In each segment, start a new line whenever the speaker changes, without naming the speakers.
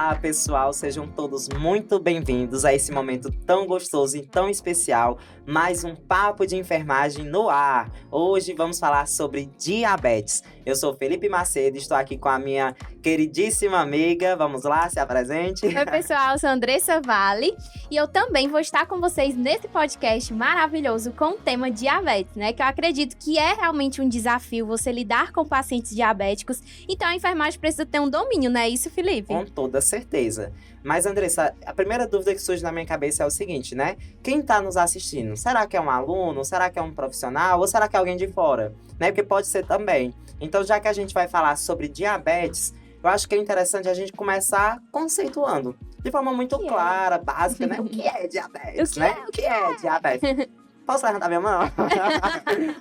Olá, pessoal, sejam todos muito bem-vindos a esse momento tão gostoso e tão especial, mais um Papo de Enfermagem no ar. Hoje vamos falar sobre diabetes. Eu sou Felipe Macedo, estou aqui com a minha queridíssima amiga. Vamos lá, se apresente.
Oi, pessoal, eu sou Andressa Vale e eu também vou estar com vocês nesse podcast maravilhoso com o tema diabetes, né? Que eu acredito que é realmente um desafio você lidar com pacientes diabéticos, então a enfermagem precisa ter um domínio, não é isso, Felipe?
Com toda certeza. Mas, Andressa, a primeira dúvida que surge na minha cabeça é o seguinte, né? Quem está nos assistindo? Será que é um aluno? Será que é um profissional? Ou será que é alguém de fora? Né? Porque pode ser também. Então, já que a gente vai falar sobre diabetes, eu acho que é interessante a gente começar conceituando. De forma muito clara, básica, né? O que é diabetes, né? O que é diabetes? Posso levantar minha mão?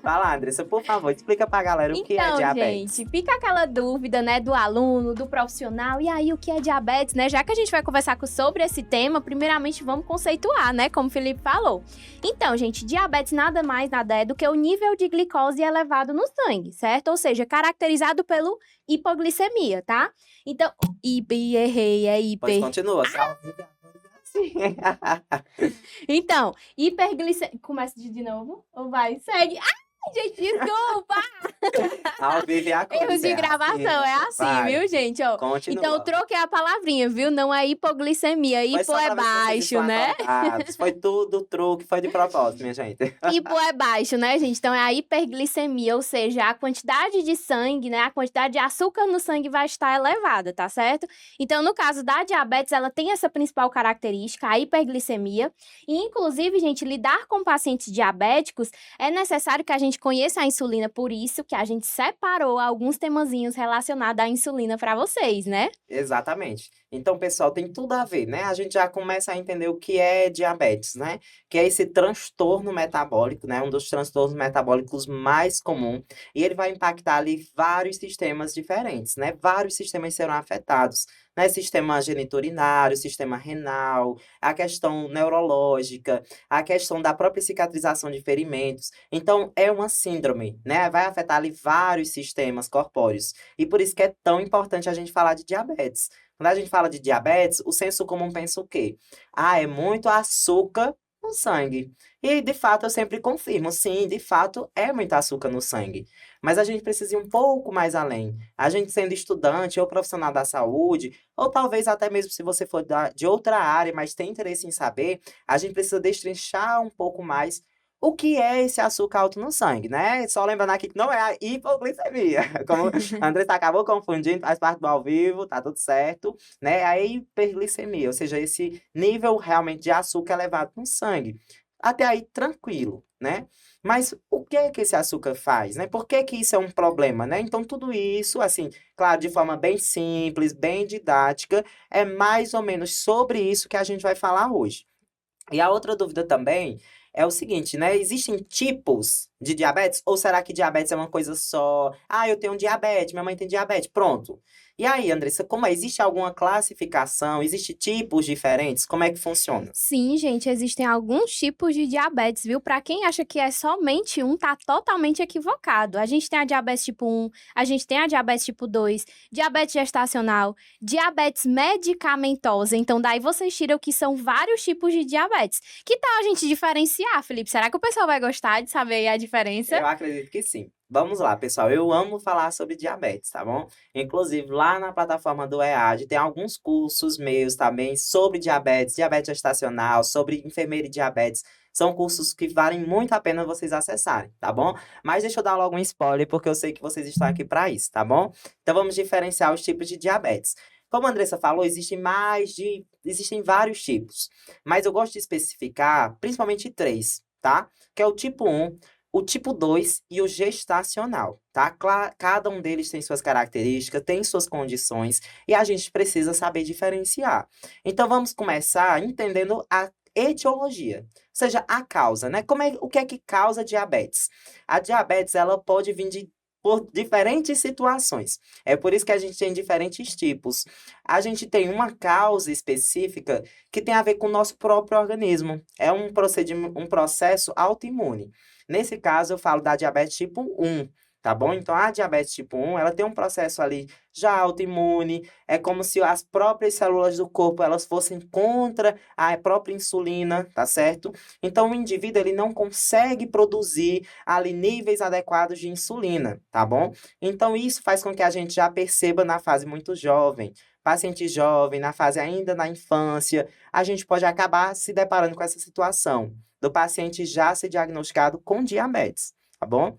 Vai lá, Andressa, por favor, explica pra galera o que é diabetes.
Gente, fica aquela dúvida, né, do aluno, do profissional, e aí o que é diabetes, né? Já que a gente vai conversar sobre esse tema, primeiramente vamos conceituar, né, como o Felipe falou. Então, gente, diabetes nada mais, nada é do que o nível de glicose elevado no sangue, certo? Ou seja, caracterizado pelo hipoglicemia, tá? Então, errei, é hiper.
Pois continua,
Então, hiperglicemia... Começa de novo? Ou vai? Segue. Ai, gente, desculpa!
Ao vivo é a coisa.
Erros de gravação, é assim,
vai.
Viu, gente? Ó,
Continua.
então, eu troquei a palavrinha, viu? Não é hipoglicemia, hipo é baixo, né?
Foi tudo truque, foi de propósito, minha gente.
Hipo é baixo, né, gente? Então, é a hiperglicemia, ou seja, a quantidade de sangue, né? A quantidade de açúcar no sangue vai estar elevada, tá certo? Então, no caso da diabetes, ela tem essa principal característica, a hiperglicemia. E, inclusive, gente, lidar com pacientes diabéticos é necessário que a gente conheça a insulina, por isso que a gente separou alguns temazinhos relacionados à insulina para vocês, né?
Exatamente. Então, pessoal, tem tudo a ver, né? A gente já começa a entender o que é diabetes, né? Que é esse transtorno metabólico, né? Um dos transtornos metabólicos mais comum. E ele vai impactar ali vários sistemas diferentes, né? Vários sistemas serão afetados, né? Sistema geniturinário, sistema renal, a questão neurológica, a questão da própria cicatrização de ferimentos. Então, é uma síndrome, né? Vai afetar ali vários sistemas corpóreos. E por isso que é tão importante a gente falar de diabetes. Quando a gente fala de diabetes, o senso comum pensa o quê? É muito açúcar no sangue. E, de fato, eu sempre confirmo, sim, de fato, é muito açúcar no sangue. Mas a gente precisa ir um pouco mais além. A gente sendo estudante ou profissional da saúde, ou talvez até mesmo se você for de outra área, mas tem interesse em saber, a gente precisa destrinchar um pouco mais o que é esse açúcar alto no sangue, né? Só lembrando aqui que não é a hipoglicemia. Como a Andressa acabou confundindo, faz parte do ao vivo, tá tudo certo, né? A hiperglicemia, ou seja, esse nível realmente de açúcar elevado no sangue. Até aí, tranquilo, né? Mas o que é que esse açúcar faz, né? Por que que isso é um problema, né? Então, tudo isso, assim, claro, de forma bem simples, bem didática, é mais ou menos sobre isso que a gente vai falar hoje. E a outra dúvida também é o seguinte, né? Existem tipos de diabetes? Ou será que diabetes é uma coisa só? Eu tenho diabetes, minha mãe tem diabetes, pronto. E aí, Andressa, como é? Existe alguma classificação? Existe tipos diferentes? Como é que funciona?
Sim, gente, existem alguns tipos de diabetes, viu? Para quem acha que é somente um, tá totalmente equivocado. A gente tem a diabetes tipo 1, a gente tem a diabetes tipo 2, diabetes gestacional, diabetes medicamentosa. Então, daí vocês tiram que são vários tipos de diabetes. Que tal a gente diferenciar, Felipe? Será que o pessoal vai gostar de saber aí a diferença?
Eu acredito que sim. Vamos lá, pessoal. Eu amo falar sobre diabetes, tá bom? Inclusive, lá na plataforma do EAD tem alguns cursos meus também sobre diabetes, diabetes gestacional, sobre enfermeira e diabetes. São cursos que valem muito a pena vocês acessarem, tá bom? Mas deixa eu dar logo um spoiler, porque eu sei que vocês estão aqui para isso, tá bom? Então, vamos diferenciar os tipos de diabetes. Como a Andressa falou, existem vários tipos. Mas eu gosto de especificar principalmente três, tá? Que é o tipo 1, o tipo 2 e o gestacional, tá? Cada um deles tem suas características, tem suas condições, e a gente precisa saber diferenciar. Então, vamos começar entendendo a etiologia, ou seja, a causa, né? O que é que causa diabetes? A diabetes, ela pode vir por diferentes situações. É por isso que a gente tem diferentes tipos. A gente tem uma causa específica que tem a ver com o nosso próprio organismo. É um processo autoimune. Nesse caso, eu falo da diabetes tipo 1, tá bom? Então, a diabetes tipo 1, ela tem um processo ali já autoimune, é como se as próprias células do corpo, elas fossem contra a própria insulina, tá certo? Então, o indivíduo, ele não consegue produzir ali níveis adequados de insulina, tá bom? Então, isso faz com que a gente já perceba na fase muito jovem, paciente jovem, na fase ainda na infância, a gente pode acabar se deparando com essa situação do paciente já ser diagnosticado com diabetes, tá bom?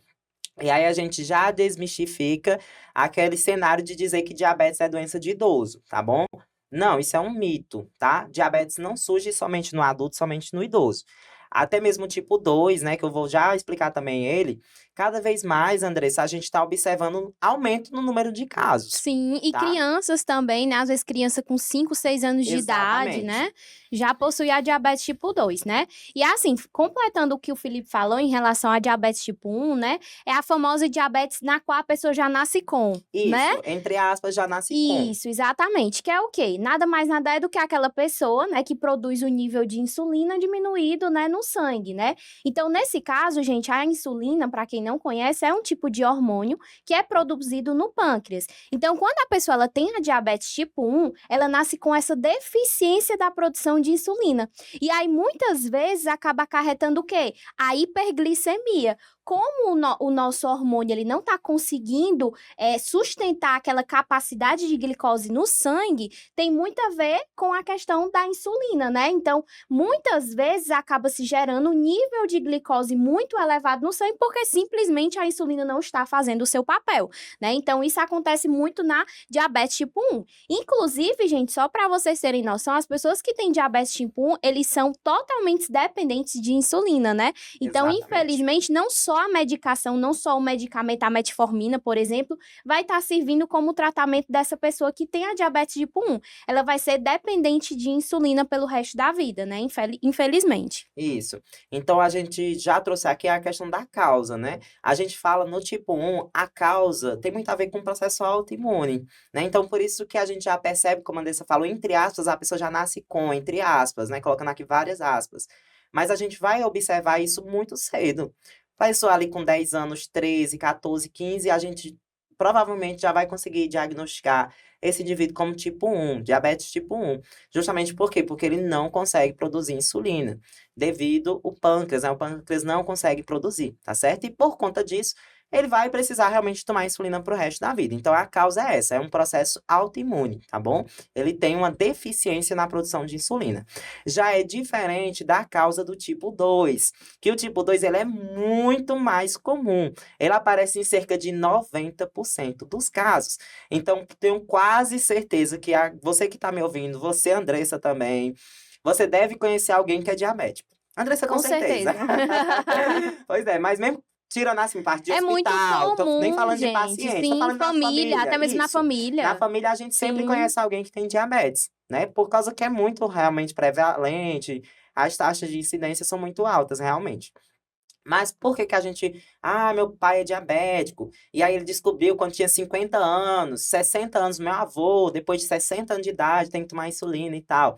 E aí a gente já desmistifica aquele cenário de dizer que diabetes é doença de idoso, tá bom? Não, isso é um mito, tá? Diabetes não surge somente no adulto, somente no idoso. Até mesmo o tipo 2, né, que eu vou já explicar também ele, cada vez mais, Andressa, a gente está observando aumento no número de casos,
Sim, e
tá?
crianças também, né? Às vezes criança com 5, 6 anos de idade,
Exatamente.
né? Já possui a diabetes tipo 2, né? E assim, completando o que o Felipe falou em relação à diabetes tipo 1, né? É a famosa diabetes na qual a pessoa já nasce com, né?
Isso, entre aspas, já nasce com.
Isso, exatamente. Que é o quê? Nada mais nada é do que aquela pessoa, né, que produz o nível de insulina diminuído, né, no sangue, né? Então, nesse caso, gente, a insulina, para quem não conhece, é um tipo de hormônio que é produzido no pâncreas. Então, quando a pessoa ela tem a diabetes tipo 1, ela nasce com essa deficiência da produção de insulina. E aí, muitas vezes, acaba acarretando o quê? A hiperglicemia. Como o nosso hormônio ele não está conseguindo sustentar aquela capacidade de glicose no sangue, tem muito a ver com a questão da insulina, né? Então, muitas vezes acaba se gerando um nível de glicose muito elevado no sangue porque simplesmente a insulina não está fazendo o seu papel, né? Então, isso acontece muito na diabetes tipo 1. Inclusive, gente, só para vocês terem noção, as pessoas que têm diabetes tipo 1, eles são totalmente dependentes de insulina, né? Então,
Exatamente.
infelizmente, não só a medicação, não só o medicamento, a metformina, por exemplo, vai estar servindo como tratamento dessa pessoa que tem a diabetes tipo 1. Ela vai ser dependente de insulina pelo resto da vida, né? Infelizmente.
Isso. Então, a gente já trouxe aqui a questão da causa, né? A gente fala no tipo 1, a causa tem muito a ver com o processo autoimune, né? Então, por isso que a gente já percebe, como a Andressa falou, entre aspas, a pessoa já nasce com, entre aspas, né? Colocando aqui várias aspas. Mas a gente vai observar isso muito cedo. Pessoa ali com 10 anos, 13, 14, 15, a gente provavelmente já vai conseguir diagnosticar esse indivíduo como tipo 1, diabetes tipo 1. Justamente por quê? Porque ele não consegue produzir insulina, devido o pâncreas, né? O pâncreas não consegue produzir, tá certo? E por conta disso, ele vai precisar realmente tomar insulina para o resto da vida. Então, a causa é essa, é um processo autoimune, tá bom? Ele tem uma deficiência na produção de insulina. Já é diferente da causa do tipo 2, que o tipo 2 ele é muito mais comum. Ele aparece em cerca de 90% dos casos. Então, tenho quase certeza que você que está me ouvindo, você, Andressa, também, você deve conhecer alguém que é diabético. Andressa, com
Com
certeza.
certeza.
Pois é, mas mesmo tirando assim, parte de
É muito
hospital, tô nem
comum,
falando de
gente.
paciente, tô
Sim,
falando da
família,
família,
até mesmo na
isso. Na
família.
família a gente sempre
Sim.
conhece alguém que tem diabetes, né? Por causa que é muito realmente prevalente, as taxas de incidência são muito altas, realmente. Mas por que que a gente, meu pai é diabético, e aí ele descobriu quando tinha 50 anos, 60 anos, meu avô, depois de 60 anos de idade, tem que tomar insulina e tal.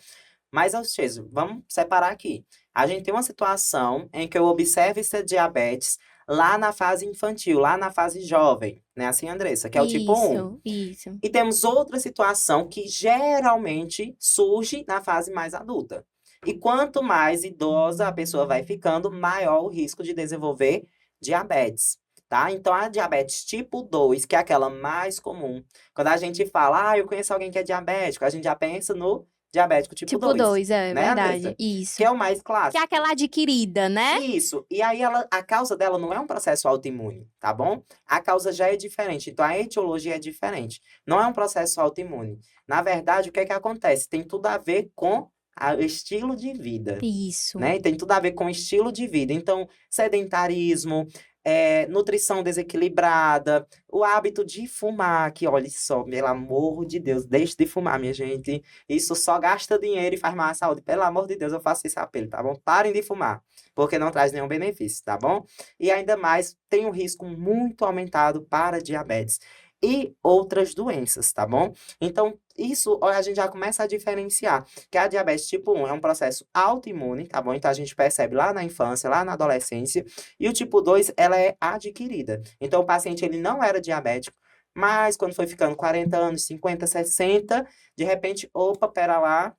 Mas, ou seja, vamos separar aqui. A gente tem uma situação em que eu observo esse diabetes lá na fase infantil, lá na fase jovem, né? Assim, Andressa, que é o tipo 1.
Isso.
E temos outra situação que geralmente surge na fase mais adulta. E quanto mais idosa a pessoa vai ficando, maior o risco de desenvolver diabetes, tá? Então, a diabetes tipo 2, que é aquela mais comum, quando a gente fala, eu conheço alguém que é diabético, a gente já pensa no diabético tipo
Tipo
2,
2, é
né,
verdade.
Andressa?
Isso.
Que é o mais
Que é
clássico.
aquela adquirida, né?
Isso. E aí a causa dela não é um processo autoimune, tá bom? A causa já é diferente, então a etiologia é diferente. Não é um processo autoimune. Na verdade, o que é que acontece? Tem tudo a ver com o estilo de vida,
Isso.
né? Tem tudo a ver com estilo de vida. Então, sedentarismo, nutrição desequilibrada, o hábito de fumar, que olha só, pelo amor de Deus, deixe de fumar, minha gente. Isso só gasta dinheiro e faz mal à saúde. Pelo amor de Deus, eu faço esse apelo, tá bom? Parem de fumar, porque não traz nenhum benefício, tá bom? E ainda mais, tem um risco muito aumentado para diabetes. e outras doenças, tá bom? Então, isso ó, a gente já começa a diferenciar que a diabetes tipo 1 é um processo autoimune, tá bom? Então, a gente percebe lá na infância, lá na adolescência, e o tipo 2, ela é adquirida. Então, o paciente, ele não era diabético, mas quando foi ficando 40 anos, 50, 60, de repente, opa, pera lá,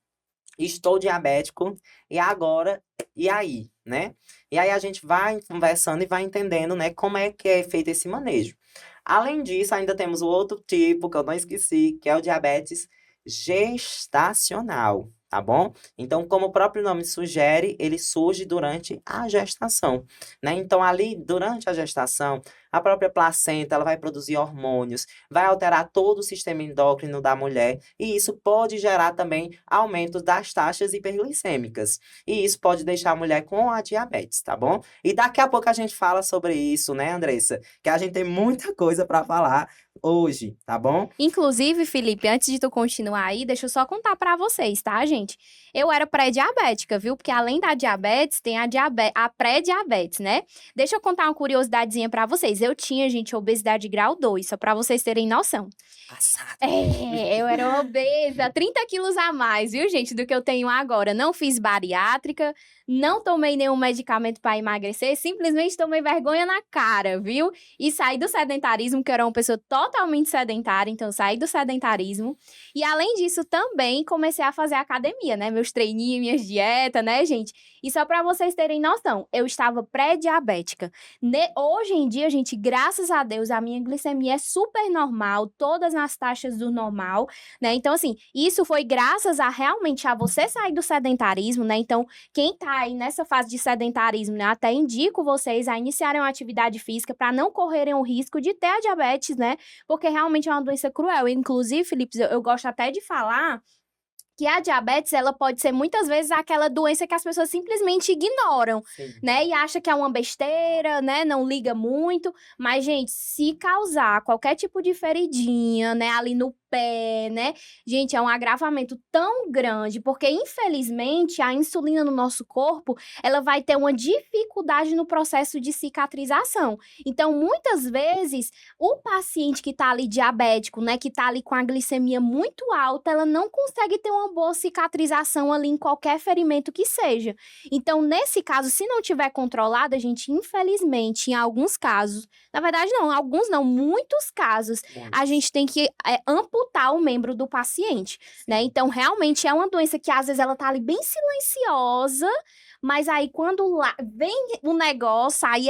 estou diabético, e agora, e aí, né? E aí a gente vai conversando e vai entendendo, né, como é que é feito esse manejo. Além disso, ainda temos o outro tipo, que eu não esqueci, que é o diabetes gestacional, tá bom? Então, como o próprio nome sugere, ele surge durante a gestação, né? Então, ali, durante a gestação, a própria placenta, ela vai produzir hormônios, vai alterar todo o sistema endócrino da mulher, e isso pode gerar também aumento das taxas hiperglicêmicas. E isso pode deixar a mulher com a diabetes, tá bom? E daqui a pouco a gente fala sobre isso, né, Andressa? Que a gente tem muita coisa para falar hoje, tá bom?
Inclusive, Felipe, antes de tu continuar aí, deixa eu só contar pra vocês, tá, gente? Eu era pré-diabética, viu? Porque além da diabetes, tem a pré-diabetes, né? Deixa eu contar uma curiosidadezinha pra vocês. Eu tinha, gente, obesidade grau 2, só pra vocês terem noção.
Passado.
Eu era obesa, 30 quilos a mais, viu, gente, do que eu tenho agora. Não fiz bariátrica, não tomei nenhum medicamento pra emagrecer, simplesmente tomei vergonha na cara, viu? E saí do sedentarismo, que eu era uma pessoa totalmente sedentária, então saí do sedentarismo. E além disso, também comecei a fazer academia, né? Meus treininhos, minhas dietas, né, gente? E só pra vocês terem noção, eu estava pré-diabética. Hoje em dia, gente, graças a Deus, a minha glicemia é super normal, todas nas taxas do normal, né? Então, assim, isso foi graças a realmente a você sair do sedentarismo, né? Então, quem tá aí nessa fase de sedentarismo, né? Até indico vocês a iniciarem uma atividade física para não correrem o risco de ter a diabetes, né? Porque realmente é uma doença cruel. Inclusive, Felipe, eu gosto até de falar que a diabetes, ela pode ser muitas vezes aquela doença que as pessoas simplesmente ignoram,
Sim.
né? E acha que é uma besteira, né? Não liga muito. Mas, gente, se causar qualquer tipo de feridinha, né? Ali no pé, né? Gente, é um agravamento tão grande, porque, infelizmente, a insulina no nosso corpo, ela vai ter uma dificuldade no processo de cicatrização. Então, muitas vezes, o paciente que tá ali diabético, né? Que tá ali com a glicemia muito alta, ela não consegue ter uma boa cicatrização ali em qualquer ferimento que seja. Então, nesse caso, se não tiver controlada, gente, infelizmente, em alguns casos, na verdade não, alguns não, muitos casos, a gente tem que amputar o membro do paciente, né? Então, realmente é uma doença que às vezes ela tá ali bem silenciosa, mas aí quando vem o negócio, aí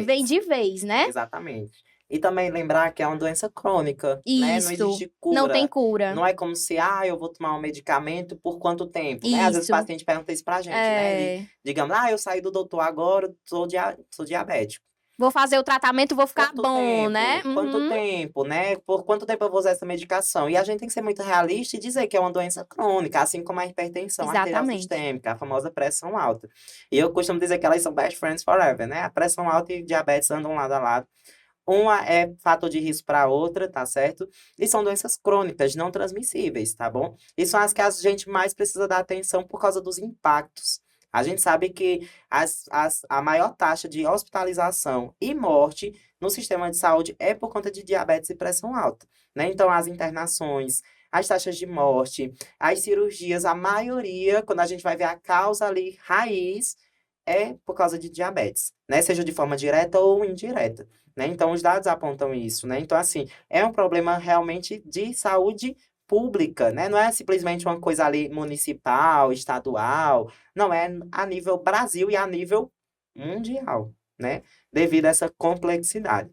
vem de vez, né?
Exatamente. E também lembrar que é uma doença crônica, né? Não
Isso.
existe cura.
Não tem cura.
Não é como se, eu vou tomar um medicamento por quanto tempo, né? Às vezes o
Isso.
paciente pergunta isso pra gente, né? Digamos, eu saí do doutor agora, sou diabético.
Vou fazer o tratamento, vou ficar
Quanto
bom,
tempo?
né?
Quanto tempo, né? Por quanto tempo eu vou usar essa medicação? E a gente tem que ser muito realista e dizer que é uma doença crônica, assim como a hipertensão arterial
Exatamente.
sistêmica, a famosa pressão alta. E eu costumo dizer que elas são best friends forever, né? A pressão alta e diabetes andam lado a lado. Uma é fator de risco para a outra, tá certo? E são doenças crônicas, não transmissíveis, tá bom? E são as que a gente mais precisa dar atenção por causa dos impactos. A gente sabe que a maior taxa de hospitalização e morte no sistema de saúde é por conta de diabetes e pressão alta, né? Então, as internações, as taxas de morte, as cirurgias, a maioria, quando a gente vai ver a causa ali, raiz, é por causa de diabetes, né? Seja de forma direta ou indireta, né? Então, os dados apontam isso, né? Então, assim, é um problema realmente de saúde pública, né? Não é simplesmente uma coisa ali municipal, estadual, não, é a nível Brasil e a nível mundial, né? Devido a essa complexidade.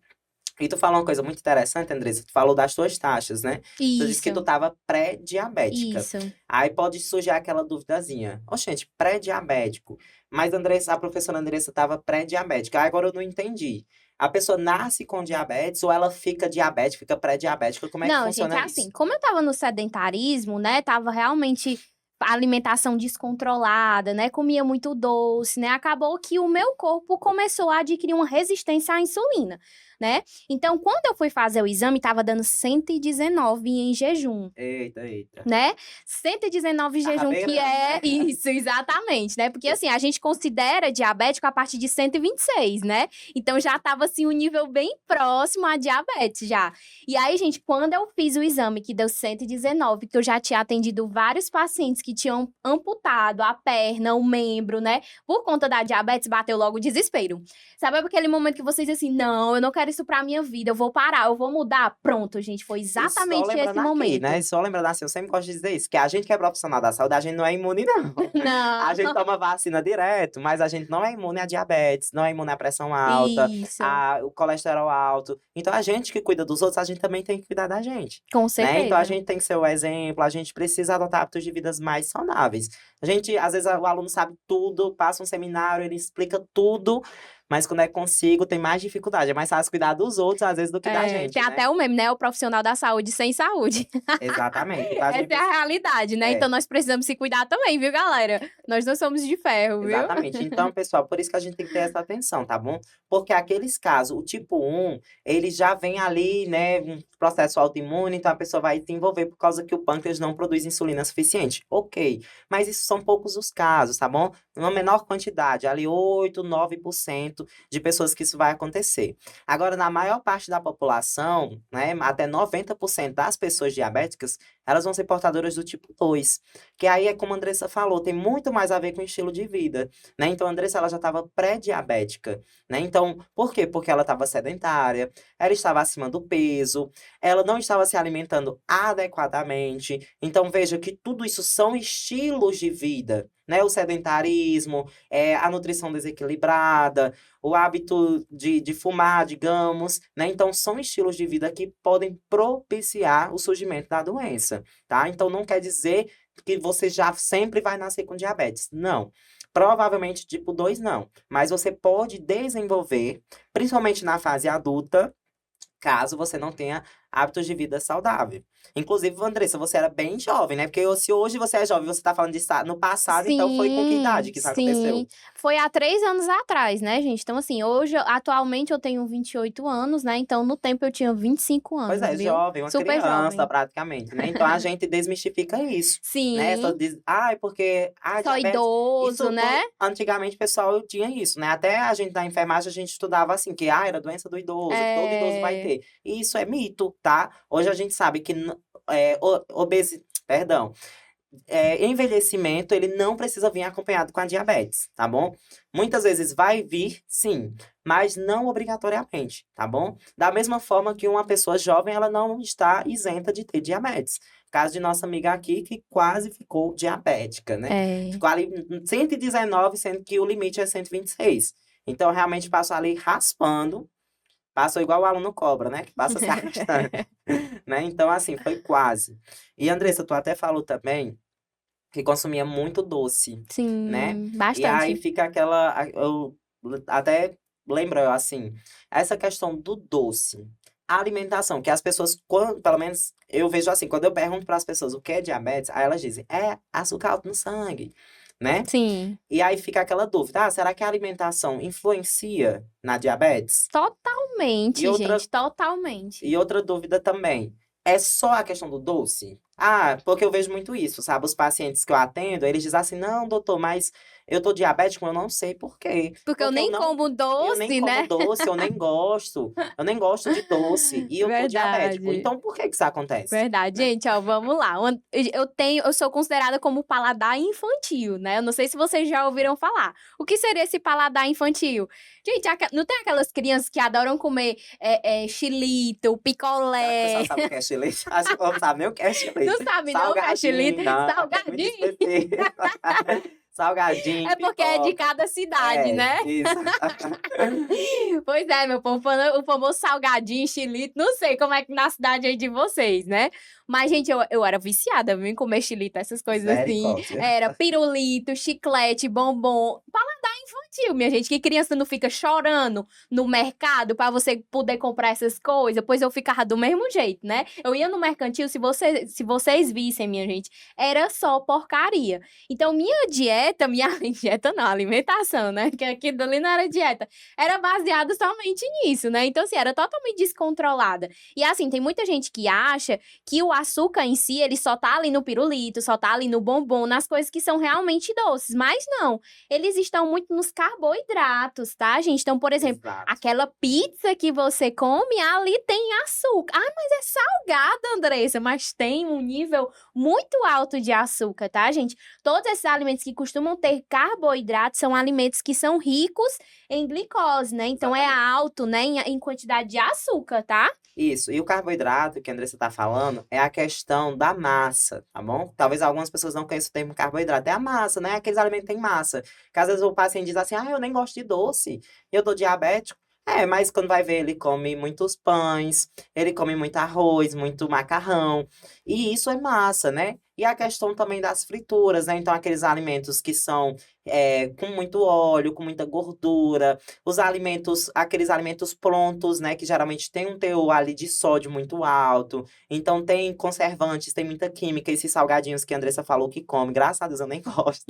E tu falou uma coisa muito interessante, Andressa, tu falou das tuas taxas, né? Tu disse que tu
Isso.
estava pré-diabética.
Isso.
Aí pode surgir aquela duvidazinha. Gente, pré-diabético. Mas Andressa, a professora Andressa estava pré-diabética. Agora eu não entendi. A pessoa nasce com diabetes ou ela fica diabética, fica pré-diabética? Como é que
Não,
funciona
gente, é
isso?
assim, como eu tava no sedentarismo, né, tava realmente a alimentação descontrolada, né, comia muito doce, né, acabou que o meu corpo começou a adquirir uma resistência à insulina, né? Então, quando eu fui fazer o exame, tava dando 119 em jejum.
Eita.
Né? 119 jejum,
bem,
que
né?
é isso, exatamente, né? Porque assim, a gente considera diabético a partir de 126, né? Então já tava assim um nível bem próximo a diabetes já. E aí, gente, quando eu fiz o exame que deu 119, que eu já tinha atendido vários pacientes que tinham amputado a perna, o membro, né? Por conta da diabetes, bateu logo o desespero. Sabe aquele momento que vocês dizem assim, não, eu não quero isso pra minha vida, eu vou parar, eu vou mudar? Pronto, gente, foi exatamente esse momento.
Né? Só lembrando assim, eu sempre gosto de dizer isso, que a gente que é profissional da saúde, a gente não é imune, não. A gente
Não.
toma vacina direto, mas a gente não é imune à diabetes, não é imune à pressão alta,
Isso,
o colesterol alto. Então, a gente que cuida dos outros, a gente também tem que cuidar da gente,
com
né? Então, a
certeza.
gente tem que ser o exemplo, a gente precisa adotar hábitos de vidas mais saudáveis. A gente, às vezes, o aluno sabe tudo, passa um seminário, ele explica tudo, mas quando é consigo, tem mais dificuldade. É mais fácil cuidar dos outros, às vezes, do que da gente,
Tem
né?
até o meme, né? O profissional da saúde sem saúde.
Exatamente. Então, a
Essa
gente
é a realidade, né?
É.
Então nós precisamos se cuidar também, viu, galera? Nós não somos de ferro, viu?
Exatamente. Então, pessoal, por isso que a gente tem que ter essa atenção, tá bom? Porque aqueles casos, o tipo 1, ele já vem ali, né, um processo autoimune, então a pessoa vai se envolver por causa que o pâncreas não produz insulina suficiente. Ok, mas isso são poucos os casos, tá bom? Uma menor quantidade, ali 8, 9% de pessoas que isso vai acontecer. Agora, na maior parte da população, né, até 90% das pessoas diabéticas, elas vão ser portadoras do tipo 2. Que aí é como a Andressa falou, tem muito mais a ver com o estilo de vida, né? Então, a Andressa, ela já estava pré-diabética, né? Então, por quê? Porque ela estava sedentária, ela estava acima do peso, ela não estava se alimentando adequadamente. Então, veja que tudo isso são estilos de vida, né? O sedentarismo, a nutrição desequilibrada, o hábito de fumar, digamos, né? Então, são estilos de vida que podem propiciar o surgimento da doença, tá? Então, não quer dizer que você já sempre vai nascer com diabetes. Não. Provavelmente tipo 2 não. Mas você pode desenvolver, principalmente na fase adulta, caso você não tenha hábitos de vida saudável. Inclusive, Andressa, você era bem jovem, né? Porque se hoje você é jovem, você tá falando disso no passado, então foi com que idade que isso aconteceu?
Sim. Foi há 3 anos atrás, né, gente? Então, assim, hoje, atualmente, eu tenho 28 anos, né? Então, no tempo, eu tinha 25
Pois
anos,
é,
viu?
jovem, uma
Super
criança
jovem.
praticamente, né? Então a gente desmistifica isso, né? Só
Sim.
diz, porque
Só
diabetes.
idoso,
Isso,
né?
antigamente, pessoal, tinha isso, né? Até a gente da enfermagem, a gente estudava assim, que era doença do idoso, que todo idoso vai ter. E isso é mito, tá? Hoje a gente sabe que perdão, envelhecimento, ele não precisa vir acompanhado com a diabetes, tá bom? Muitas vezes vai vir, sim, mas não obrigatoriamente, tá bom? Da mesma forma que uma pessoa jovem, ela não está isenta de ter diabetes. Caso de nossa amiga aqui, que quase ficou diabética, né? Ficou ali 119, sendo que o limite é 126. Então, realmente passou ali raspando, passou igual o aluno cobra, né? Que passa se arrastando, né? Então, assim, foi quase. E, Andressa, tu até falou também que consumia muito doce, né?
Sim,
E aí
bastante.
fica eu até lembro, assim, essa questão do doce. A alimentação, que as pessoas, pelo menos eu vejo assim, quando eu pergunto para as pessoas o que é diabetes, aí elas dizem, é açúcar alto no sangue, né?
Sim.
E aí fica aquela dúvida, será que a alimentação influencia na diabetes?
Totalmente,
E outra
gente, totalmente.
e outra dúvida também, é só a questão do doce? Porque eu vejo muito isso, sabe? Os pacientes que eu atendo, eles dizem assim, não, doutor, mas eu tô diabético, eu não sei por quê.
Porque eu
Porque
nem como
eu nem
doce,
como
né?
doce, eu nem gosto de doce, e eu tô diabético.
Verdade.
Então, por que isso acontece?
Verdade,
Né?
gente, ó, vamos lá. Eu sou considerada como paladar infantil, né? Eu não sei se vocês já ouviram falar. O que seria esse paladar infantil? Gente, não tem aquelas crianças que adoram comer xilito,
Será que o
picolé?
pessoal sabe o que é xilito? Acho que o povo sabe nem o que é xilito.
Não sabe não o que é xilito?
Salgadinho, não, é muito
Salgadinho.
específico. Salgadinho,
É porque é de
pipoca.
cada cidade, né?
Isso.
Pois é, meu povo, falando o famoso salgadinho, xilito, não sei como é que na cidade aí de vocês, né? Mas, gente, eu era viciada, viu, em comer xilito, essas coisas assim.
Misericórdia.
Era pirulito, chiclete, bombom, paladar mercantil, minha gente, que criança não fica chorando no mercado pra você poder comprar essas coisas, pois eu ficava do mesmo jeito, né? Eu ia no mercantil, se vocês vissem, minha gente, era só porcaria. Então, minha dieta, minha dieta não, alimentação, né? Que aquilo ali não era dieta, era baseado somente nisso, né? Então, assim, era totalmente descontrolada. E assim, tem muita gente que acha que o açúcar em si, ele só tá ali no pirulito, só tá ali no bombom, nas coisas que são realmente doces. Mas não, eles estão muito nos carboidratos, tá, gente? Então, por exemplo,
Exato.
aquela pizza que você come, ali tem açúcar. Ah, mas é salgada, Andressa, mas tem um nível muito alto de açúcar, tá, gente? Todos esses alimentos que costumam ter carboidratos são alimentos que são ricos em glicose, né? Então, é
Exatamente.
alto, né, em quantidade de açúcar, tá?
Isso. E o carboidrato que a Andressa tá falando é a questão da massa, tá bom? Talvez algumas pessoas não conheçam o termo carboidrato. É a massa, né? Aqueles alimentos que têm massa. Que às vezes o paciente diz assim, eu nem gosto de doce, eu tô diabético. Mas quando vai ver, ele come muitos pães, ele come muito arroz, muito macarrão. E isso é massa, né? E a questão também das frituras, né? Então, aqueles alimentos que são com muito óleo, com muita gordura, aqueles alimentos prontos, né, que geralmente tem um teor ali de sódio muito alto, então tem conservantes, tem muita química, esses salgadinhos que a Andressa falou que come, graças a Deus eu nem gosto,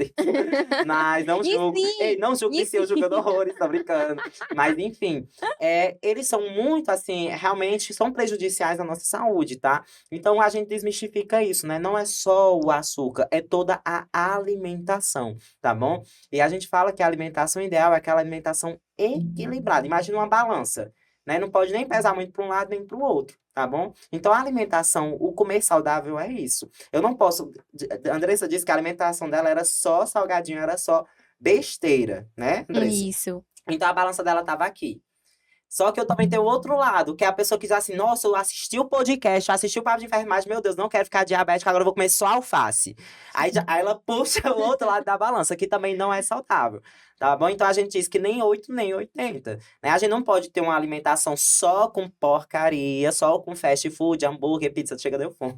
mas não
E
julgo, ei,
sim,
não julgo
e
que se eu
sim.
julgando horrores, tô brincando, mas enfim, eles são muito, assim, realmente são prejudiciais à nossa saúde, tá? Então a gente desmistifica isso, né, não é só o açúcar, é toda a alimentação, tá bom? E a gente fala que a alimentação ideal é aquela alimentação equilibrada. Imagina uma balança, né? Não pode nem pesar muito para um lado nem para o outro, tá bom? Então a alimentação, o comer saudável é isso. Eu não posso. A Andressa disse que a alimentação dela era só salgadinho, era só besteira, né, Andressa?
Isso.
Então a balança dela estava aqui. Só que eu também tenho o outro lado, que é a pessoa que diz assim, nossa, eu assisti o podcast, eu assisti o papo de enfermagem, meu Deus, não quero ficar diabética, agora eu vou comer só alface. Aí ela puxa o outro lado da balança, que também não é saudável, tá bom? Então a gente diz que nem 8 nem 80, né? A gente não pode ter uma alimentação só com porcaria, só com fast food, hambúrguer, pizza, chega deu fome.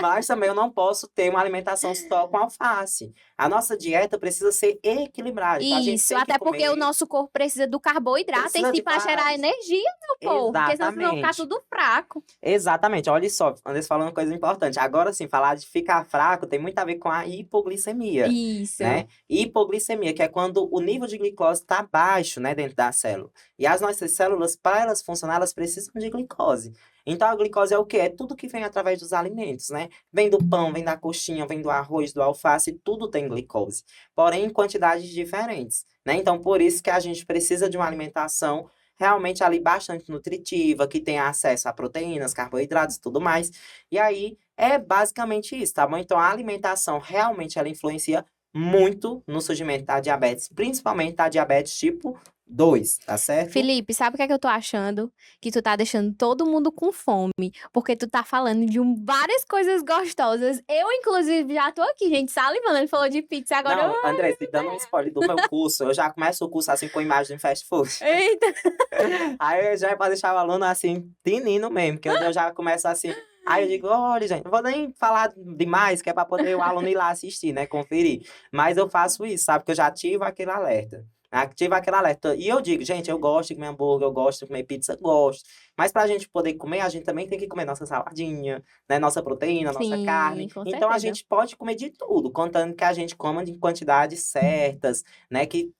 Mas também eu não posso ter uma alimentação só com alface. A nossa dieta precisa ser equilibrada, então a gente
Isso,
tem que
até porque o
comer,
nosso corpo precisa do carboidrato em
precisa
si
de
para gerar
vários.
energia, meu povo, porque senão vocês vão ficar
Exatamente.
tudo fraco.
Exatamente. Olha só, Anderson falando uma coisa importante. Agora sim, falar de ficar fraco tem muito a ver com a hipoglicemia,
Isso.
né? Hipoglicemia, que é quando o nível de glicose está baixo, né, dentro da célula. E as nossas células, para elas funcionar, elas precisam de glicose. Então, a glicose é o quê? É tudo que vem através dos alimentos, né? Vem do pão, vem da coxinha, vem do arroz, do alface, tudo tem glicose. Porém, em quantidades diferentes, né? Então, por isso que a gente precisa de uma alimentação realmente ali bastante nutritiva, que tenha acesso a proteínas, carboidratos e tudo mais. E aí é basicamente isso, tá bom? Então a alimentação realmente ela influencia muito no surgimento da diabetes, principalmente da diabetes tipo 2, tá certo?
Felipe, sabe o que é que eu tô achando? Que tu tá deixando todo mundo com fome, porque tu tá falando de várias coisas gostosas. Eu, inclusive, já tô aqui, gente, salivando. Ele falou de pizza, agora
Não,
eu...
André, te dando um spoiler do meu curso, eu já começo o curso assim com imagem de fast food.
Eita!
Aí já é pra deixar o aluno assim, tinindo mesmo, que eu já começo assim. Aí eu digo, olha, gente, não vou nem falar demais, que é pra poder o aluno ir lá assistir, né? Conferir. Mas eu faço isso, sabe? Porque eu já ativo aquele alerta. Ativo aquele alerta. E eu digo, gente, eu gosto de comer hambúrguer, eu gosto de comer pizza, gosto. Mas pra gente poder comer, a gente também tem que comer nossa saladinha, né? Nossa proteína, nossa
Sim,
carne.
com
Então a
certeza.
gente pode comer de tudo, contando que a gente coma em quantidades certas, né? Que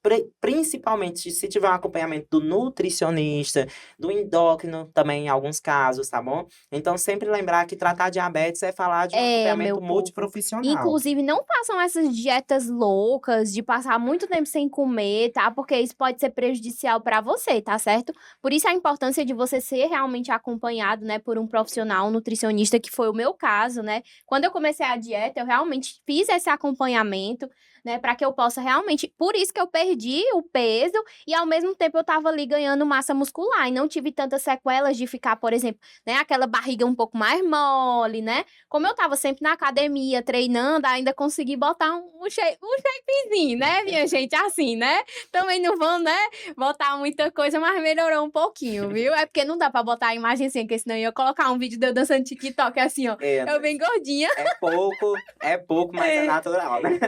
principalmente se tiver um acompanhamento do nutricionista, do endócrino também em alguns casos, tá bom? Então sempre lembrar que tratar diabetes é falar de um
É, meu
acompanhamento
povo.
multiprofissional.
Inclusive, não façam essas dietas loucas de passar muito tempo sem comer, tá? Porque isso pode ser prejudicial pra você, tá certo? Por isso a importância de você ser realmente acompanhado, né, por um profissional, um nutricionista, que foi o meu caso, né? Quando eu comecei a dieta, eu realmente fiz esse acompanhamento, né, para que eu possa realmente, por isso que eu perdi o peso e ao mesmo tempo eu tava ali ganhando massa muscular e não tive tantas sequelas de ficar, por exemplo, né, aquela barriga um pouco mais mole, né? Como eu tava sempre na academia treinando, ainda consegui botar um shapezinho, né, minha gente? Assim, né? Também não vão, né, botar muita coisa, mas melhorou um pouquinho, viu? É porque não dá pra botar a imagem assim, porque senão eu ia colocar um vídeo de eu dançando TikTok assim, ó.
É,
Eu
André,
bem gordinha.
é pouco, mas é natural, né?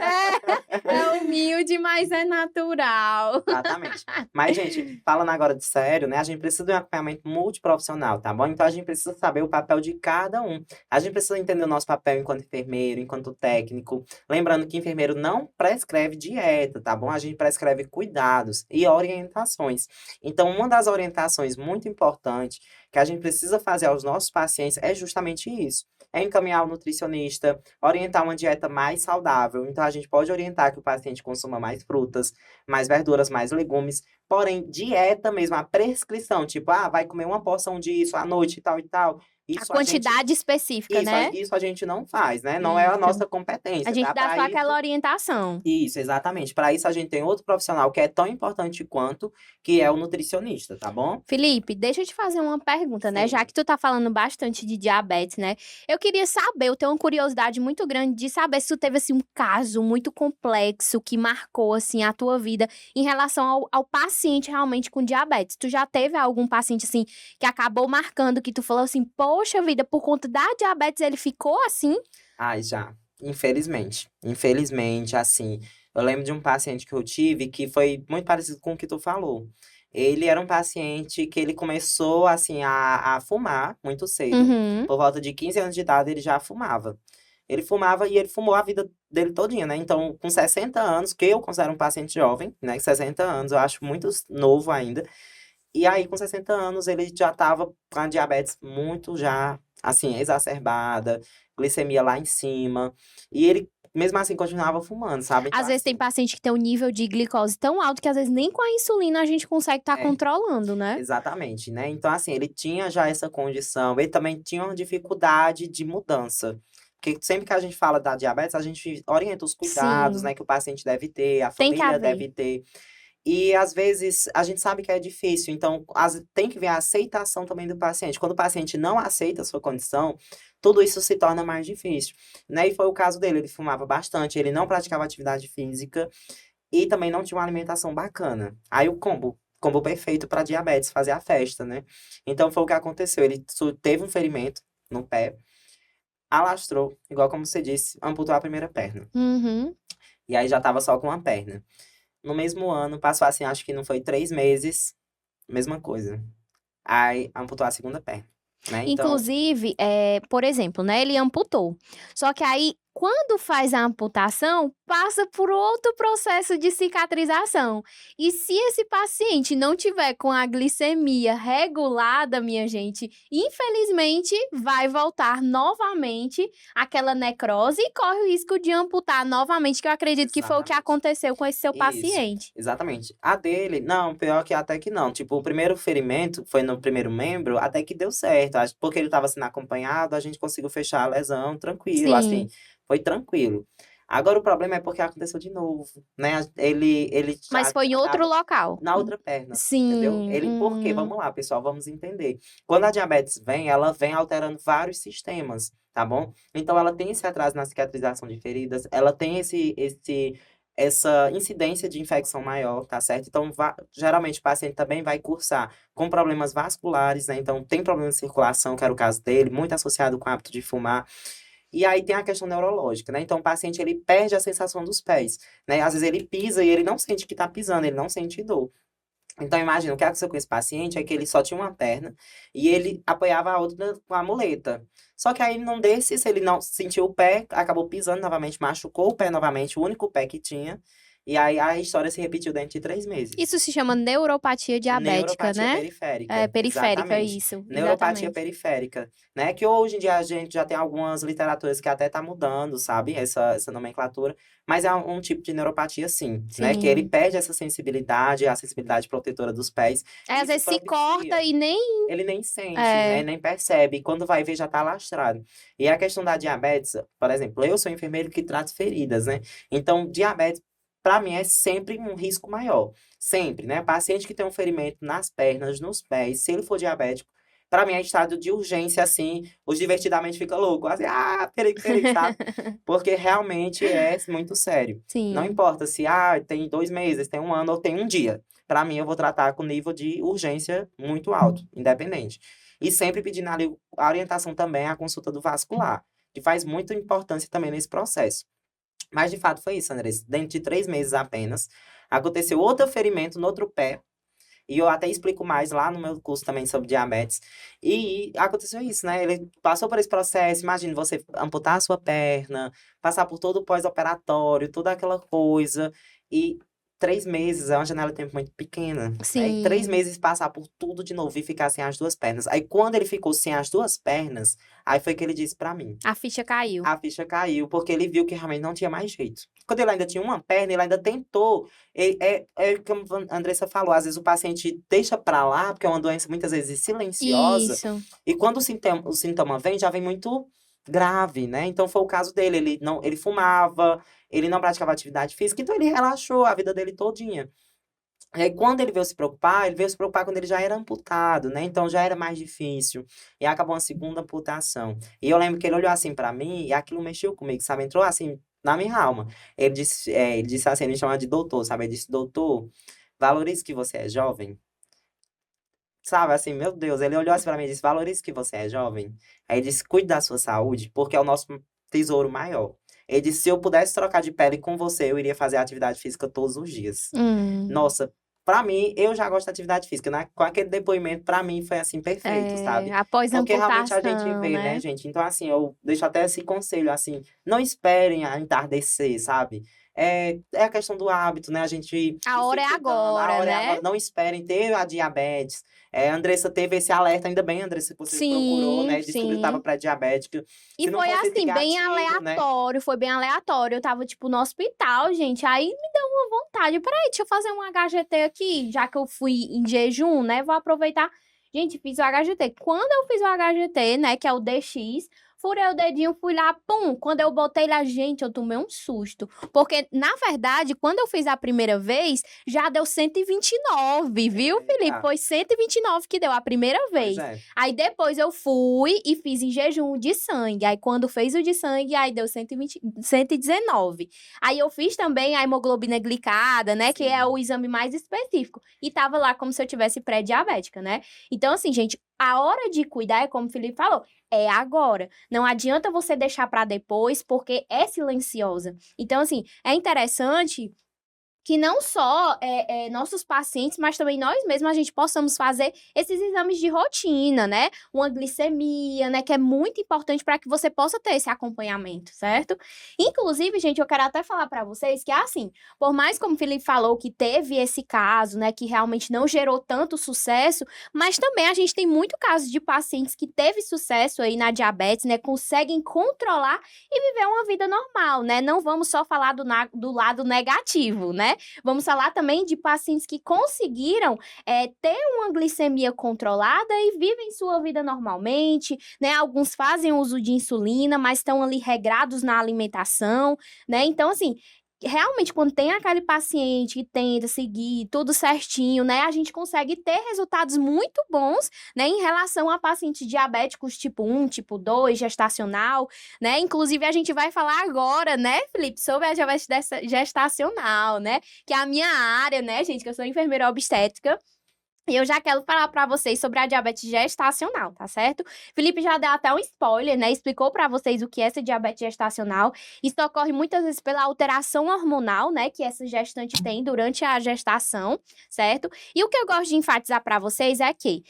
É humilde, mas é natural.
Exatamente. Mas, gente, falando agora de sério, né? A gente precisa de um acompanhamento multiprofissional, tá bom? Então a gente precisa saber o papel de cada um. A gente precisa entender o nosso papel enquanto enfermeiro, enquanto técnico. Lembrando que enfermeiro não prescreve dieta, tá bom? A gente prescreve cuidados e orientações. Então, uma das orientações muito importantes que a gente precisa fazer aos nossos pacientes é justamente isso. É encaminhar o nutricionista, orientar uma dieta mais saudável. Então, a gente pode orientar que o paciente consuma mais frutas, mais verduras, mais legumes. Porém, dieta mesmo, a prescrição, tipo, vai comer uma porção disso à noite e tal e tal.
A
Isso a gente,
quantidade específica,
isso, a-
né?
isso a gente não faz, né? Não é a
Isso.
nossa
A
competência,
gente
tá?
dá
Para
só
isso,
aquela orientação.
isso, exatamente. Para isso, a gente tem outro profissional que é tão importante quanto, que é o nutricionista, tá bom?
Felipe, deixa eu te fazer uma pergunta, né? Já
Sim.
que tu tá falando bastante de diabetes, né? Eu queria saber, eu tenho uma curiosidade muito grande de saber se tu teve, assim, um caso muito complexo que marcou, assim, a tua vida em relação ao paciente realmente com diabetes. Tu já teve algum paciente, assim, que acabou marcando, que tu falou assim, poxa vida, por conta da diabetes ele ficou assim?
Ai, já. Infelizmente. Infelizmente, assim. Eu lembro de um paciente que eu tive que foi muito parecido com o que tu falou. Ele era um paciente que ele começou, assim, a fumar muito cedo.
Uhum.
Por volta de 15 anos de idade, ele já fumava. Ele fumava e ele fumou a vida dele todinha, né? Então, com 60 anos, que eu considero um paciente jovem, né? 60 anos, eu acho muito novo ainda. E aí, com 60 anos, ele já estava com a diabetes muito já, assim, exacerbada, glicemia lá em cima. E ele, mesmo assim, continuava fumando, sabe? Então,
Às vezes tem
assim,
paciente que tem um nível de glicose tão alto que às vezes nem com a insulina a gente consegue estar
é,
controlando, né?
exatamente, né? Então, assim, ele tinha já essa condição. Ele também tinha uma dificuldade de mudança. Porque sempre que a gente fala da diabetes, a gente orienta os cuidados,
Sim,
né, que o paciente deve ter, a
tem que
família
haver.
deve ter. E às vezes a gente sabe que é difícil, então tem que ver a aceitação também do paciente. Quando o paciente não aceita a sua condição, tudo isso se torna mais difícil, né? E foi o caso dele, ele fumava bastante, ele não praticava atividade física e também não tinha uma alimentação bacana. Aí o combo perfeito para diabetes, fazer a festa, né? Então foi o que aconteceu, ele teve um ferimento no pé, alastrou, igual como você disse, amputou a primeira perna.
Uhum.
E aí já tava só com uma perna. No mesmo ano, passou assim, acho que não foi 3 meses, mesma coisa. Aí amputou a segunda perna, né? Então,
Inclusive, por exemplo, né, ele amputou. Só que aí, quando faz a amputação, passa por outro processo de cicatrização. E se esse paciente não tiver com a glicemia regulada, minha gente, infelizmente vai voltar novamente aquela necrose e corre o risco de amputar novamente, que eu acredito que foi o que
exatamente.
aconteceu com esse seu
Isso,
paciente.
exatamente. A dele, não, pior que até que não. Tipo, o primeiro ferimento foi no primeiro membro, até que deu certo. Porque ele estava sendo acompanhado, a gente conseguiu fechar a lesão tranquilo, assim,
Sim,
foi tranquilo. Agora o problema é porque aconteceu de novo, né? Ele
mas
já
foi em outro
tava
local.
na outra perna, entendeu?
Sim,
Ele, por quê? Vamos lá, pessoal, vamos entender. Quando a diabetes vem, ela vem alterando vários sistemas, tá bom? Então ela tem esse atraso na cicatrização de feridas, ela tem essa incidência de infecção maior, tá certo? Então, geralmente o paciente também vai cursar com problemas vasculares, né? Então, tem problema de circulação, que era o caso dele, muito associado com o hábito de fumar. E aí tem a questão neurológica, né? Então, o paciente, ele perde a sensação dos pés, né? Às vezes ele pisa e ele não sente que tá pisando, ele não sente dor. Então, imagina, o que aconteceu com esse paciente é que ele só tinha uma perna e ele apoiava a outra com a muleta. Só que aí, num desses, ele não sentiu o pé, acabou pisando novamente, machucou o pé novamente, o único pé que tinha. E aí a história se repetiu dentro de 3 meses.
isso se chama neuropatia diabética,
Neuropatia
né? É,
periférica,
periférica,
exatamente.
isso,
Neuropatia
exatamente.
periférica, né? Que hoje em dia a gente já tem algumas literaturas que até tá mudando, sabe? Essa nomenclatura. Mas é um tipo de neuropatia, sim, né? Que ele
Sim.
perde essa sensibilidade, a sensibilidade protetora dos pés.
É,
E
às
isso
vezes se corta
propicia.
e nem.
Ele nem sente, né?
É.
Nem percebe. E quando vai ver, já tá lastrado. E a questão da diabetes, por exemplo, eu sou enfermeiro que trata feridas, né? Então, diabetes, para mim, é sempre um risco maior. Sempre, né? Paciente que tem um ferimento nas pernas, nos pés, se ele for diabético, para mim é estado de urgência, assim, os divertidamente fica louco, assim, perigo, sabe? Porque realmente é muito sério. Não
Sim.
importa se, tem 2 meses, tem um ano ou tem um dia. Para mim, eu vou tratar com nível de urgência muito alto, independente. E sempre pedindo ali a orientação também à consulta do vascular, que faz muita importância também nesse processo. Mas de fato foi isso, Andressa. Dentro de 3 meses apenas, aconteceu outro ferimento no outro pé. E eu até explico mais lá no meu curso também sobre diabetes. E aconteceu isso, né? Ele passou por esse processo. Imagina você amputar a sua perna, passar por todo o pós-operatório, toda aquela coisa. E 3 meses é uma janela de tempo muito pequena, né? E 3
Sim,
meses passar por tudo de novo e ficar sem as duas pernas. Aí quando ele ficou sem as duas pernas, aí foi que ele disse pra mim.
a ficha caiu.
A ficha caiu, porque ele viu que realmente não tinha mais jeito. Quando ele ainda tinha uma perna, ele ainda tentou. Como a Andressa falou, às vezes o paciente deixa pra lá, porque é uma doença muitas vezes silenciosa,
Isso.
e quando o sintoma vem, já vem muito grave, né? Então foi o caso dele. Ele não, ele fumava, ele não praticava atividade física, então ele relaxou a vida dele todinha. E aí, quando ele veio se preocupar quando ele já era amputado, né? Então já era mais difícil. E acabou uma segunda amputação. E eu lembro que ele olhou assim pra mim e aquilo mexeu comigo, sabe? Entrou assim na minha alma. Ele disse assim, ele me chamava de doutor, sabe? Ele disse, doutor, valorize que você é jovem. Sabe, assim, meu Deus, ele olhou assim pra mim e disse, valorize que você é jovem. Aí ele disse, cuide da sua saúde, porque é o nosso tesouro maior. Ele disse, se eu pudesse trocar de pele com você, eu iria fazer atividade física todos os dias.
Hum.
Nossa, pra mim, eu já gosto de atividade física, né? Com aquele depoimento, pra mim, foi assim, perfeito,
É,
sabe?
após a
Porque realmente a gente
amputação,
vê, né,
né?
gente? Então, assim, eu deixo até esse conselho, assim, não esperem a entardecer, sabe? É a questão do hábito, né? A gente
A
ir se
hora é
cuidando, a
agora,
hora é
né?
agora, não esperem ter a diabetes. A Andressa teve esse alerta, ainda bem, Andressa, que você procurou,
Sim,
né? Descobriu que estava
sim.
pré-diabética.
E
Se não
foi
fosse esse
assim, bem
gatilho, né?
aleatório, foi bem aleatório. Eu tava, tipo, no hospital, gente. Aí me deu uma vontade. Peraí, deixa eu fazer um HGT aqui, já que eu fui em jejum, né? Vou aproveitar. Gente, fiz o HGT. Quando eu fiz o HGT, né, que é o DX, furei o dedinho, fui lá, pum. Quando eu botei lá, gente, eu tomei um susto. Porque, na verdade, quando eu fiz a primeira vez, já deu 129, viu, Felipe?
Eita,
Foi 129 que deu a primeira
pois
vez.
é.
Aí depois eu fui e fiz em jejum de sangue. Aí quando fez o de sangue, aí deu 120, 119. Aí eu fiz também a hemoglobina glicada, né? Que é
Sim.
o exame mais específico. E tava lá como se eu tivesse pré-diabética, né? Então, assim, gente, a hora de cuidar é como o Felipe falou. É agora. Não adianta você deixar para depois, porque é silenciosa. Então, assim, é interessante que não só nossos pacientes, mas também nós mesmos a gente possamos fazer esses exames de rotina, né? Uma glicemia, né? Que é muito importante para que você possa ter esse acompanhamento, certo? Inclusive, gente, eu quero até falar para vocês que, assim, por mais como o Felipe falou que teve esse caso, né? Que realmente não gerou tanto sucesso, mas também a gente tem muito caso de pacientes que teve sucesso aí na diabetes, né? Conseguem controlar e viver uma vida normal, né? Não vamos só falar do lado negativo, né? Vamos falar também de pacientes que conseguiram ter uma glicemia controlada e vivem sua vida normalmente, né? Alguns fazem uso de insulina, mas estão ali regrados na alimentação, né? Então, assim, realmente, quando tem aquele paciente que tenta seguir tudo certinho, né, a gente consegue ter resultados muito bons, né, em relação a pacientes diabéticos tipo 1, tipo 2, gestacional, né? Inclusive, a gente vai falar agora, né, Felipe, sobre a diabetes gestacional, né? Que é a minha área, né, gente, que eu sou enfermeira obstétrica. E eu já quero falar para vocês sobre a diabetes gestacional, tá certo? Felipe já deu até um spoiler, né? Explicou para vocês o que é essa diabetes gestacional. Isso ocorre muitas vezes pela alteração hormonal, né, que essa gestante tem durante a gestação, certo? E o que eu gosto de enfatizar para vocês é que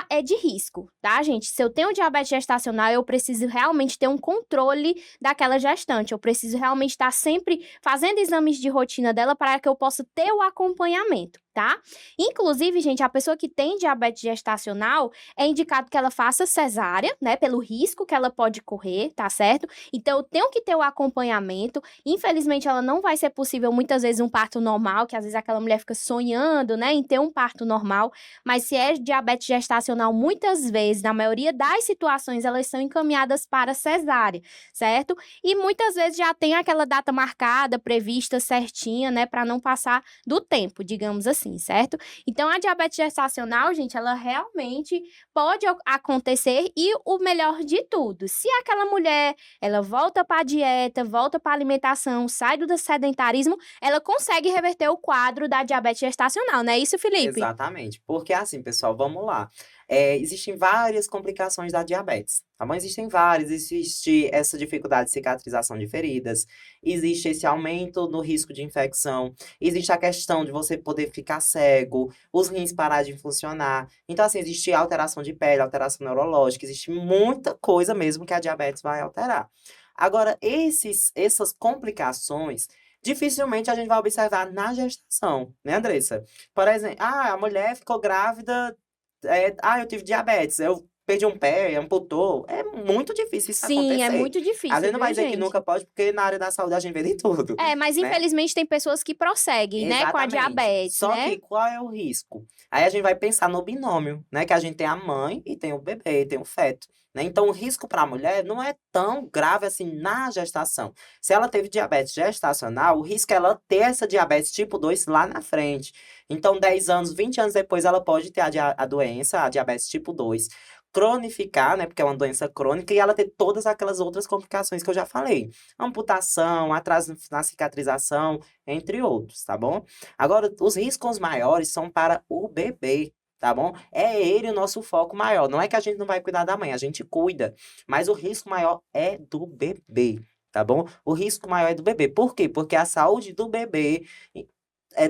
é de risco, tá, gente? Se eu tenho diabetes gestacional, eu preciso realmente ter um controle daquela gestante. Eu preciso realmente estar sempre fazendo exames de rotina dela para que eu possa ter o acompanhamento, tá? Inclusive, gente, a pessoa que tem diabetes gestacional é indicado que ela faça cesárea, né? Pelo risco que ela pode correr, tá certo? Então, eu tenho que ter o acompanhamento. Infelizmente, ela não vai ser possível muitas vezes um parto normal, que às vezes aquela mulher fica sonhando, né, em ter um parto normal. Mas se é diabetes gestacional, muitas vezes, na maioria das situações, elas são encaminhadas para cesárea, certo? E muitas vezes já tem aquela data marcada, prevista certinha, né, para não passar do tempo, digamos assim, certo? Então, a diabetes gestacional, gente, ela realmente pode acontecer e o melhor de tudo, se aquela mulher, ela volta para a dieta, volta para a alimentação, sai do sedentarismo, ela consegue reverter o quadro da diabetes gestacional, não é isso, Felipe?
Exatamente. Porque assim, pessoal, vamos lá. Existem várias complicações da diabetes, tá bom? Existem vários, existe essa dificuldade de cicatrização de feridas, existe esse aumento no risco de infecção, existe a questão de você poder ficar cego, os rins parar de funcionar. Então, assim, existe alteração de pele, alteração neurológica, existe muita coisa mesmo que a diabetes vai alterar. Agora, essas complicações, dificilmente a gente vai observar na gestação, né, Andressa? Por exemplo, a mulher ficou grávida, eu tive diabetes, eu perdi um pé, amputou. É muito difícil isso
Sim, é
acontecer.
muito
A
difícil,
gente não vai
viu,
dizer que
gente?
nunca pode, porque na área da saúde a gente vê de tudo,
Mas
né?
infelizmente tem pessoas que prosseguem, né, com a
Exatamente.
diabetes,
Só
né?
que qual é o risco? Aí a gente vai pensar no binômio, né? Que a gente tem a mãe e tem o bebê, tem o feto, né? Então o risco para a mulher não é tão grave assim na gestação. Se ela teve diabetes gestacional, o risco é ela ter essa diabetes tipo 2 lá na frente. Então 10 anos, 20 anos depois ela pode ter a doença, a diabetes tipo 2 cronificar, né? Porque é uma doença crônica e ela ter todas aquelas outras complicações que eu já falei. Amputação, atraso na cicatrização, entre outros, tá bom? Agora, os riscos maiores são para o bebê, tá bom? É ele o nosso foco maior. Não é que a gente não vai cuidar da mãe, a gente cuida, mas o risco maior é do bebê, tá bom? O risco maior é do bebê. Por quê? Porque a saúde do bebê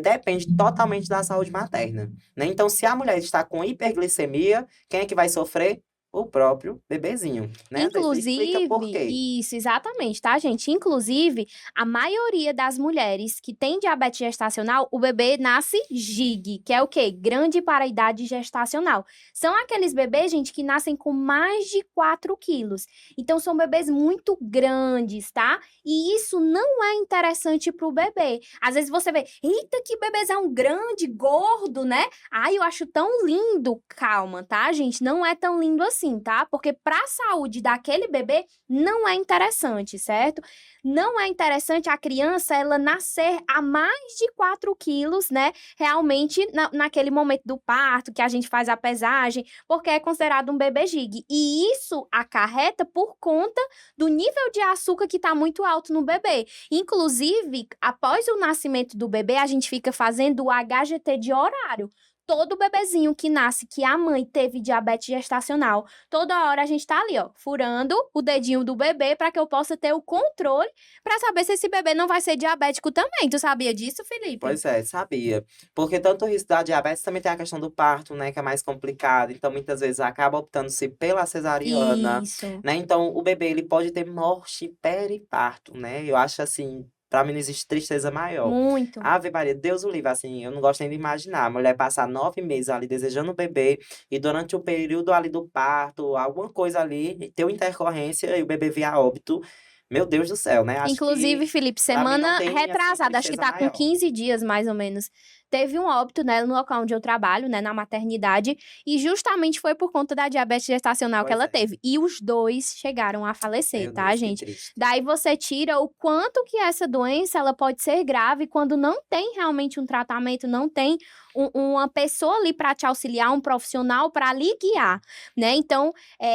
depende totalmente da saúde materna, né? Então, se a mulher está com hiperglicemia, quem é que vai sofrer? O próprio bebezinho, né, Andressa? Explica por
Inclusive,
quê.
isso, exatamente, tá, gente? Inclusive, a maioria das mulheres que tem diabetes gestacional, o bebê nasce GIG, que é o quê? Grande para a idade gestacional. São aqueles bebês, gente, que nascem com mais de 4 quilos. Então, são bebês muito grandes, tá? E isso não é interessante para o bebê. Às vezes você vê, eita, que bebezão grande, gordo, né? Ai, eu acho tão lindo. Calma, tá, gente? Não é tão lindo assim, tá? Porque para a saúde daquele bebê não é interessante, certo? Não é interessante a criança ela nascer a mais de 4 quilos, né? Realmente naquele momento do parto, que a gente faz a pesagem, porque é considerado um bebê gig. E isso acarreta por conta do nível de açúcar que está muito alto no bebê. Inclusive, após o nascimento do bebê, a gente fica fazendo o HGT de horário. Todo bebezinho que nasce, que a mãe teve diabetes gestacional, toda hora a gente tá ali, ó, furando o dedinho do bebê para que eu possa ter o controle para saber se esse bebê não vai ser diabético também. Tu sabia disso, Felipe?
Pois é, sabia. Porque tanto o risco da diabetes também tem a questão do parto, né, que é mais complicado. Então, muitas vezes acaba optando-se pela cesariana,
Isso.
né? Então, o bebê ele pode ter morte periparto, né? Eu acho assim, pra mim não existe tristeza maior.
Muito.
Ave Maria, Deus o livre, assim, eu não gosto nem de imaginar. A mulher passar 9 meses ali desejando o bebê e durante o período ali do parto, alguma coisa ali, ter uma intercorrência e o bebê vir a óbito. Meu Deus do céu, né? Acho
Inclusive,
que
Felipe,
pra mim não
semana
tem, assim,
retrasada, acho que
tristeza
tá com
maior.
15 dias mais ou menos. Teve um óbito, né, no local onde eu trabalho, né, na maternidade, e justamente foi por conta da diabetes gestacional que
Pois
ela
é.
teve. E os dois chegaram a falecer,
Meu
tá,
Deus, que
gente?
triste.
Daí você tira o quanto que essa doença ela pode ser grave quando não tem realmente um tratamento, não tem uma pessoa ali para te auxiliar, um profissional para lhe guiar, né? Então,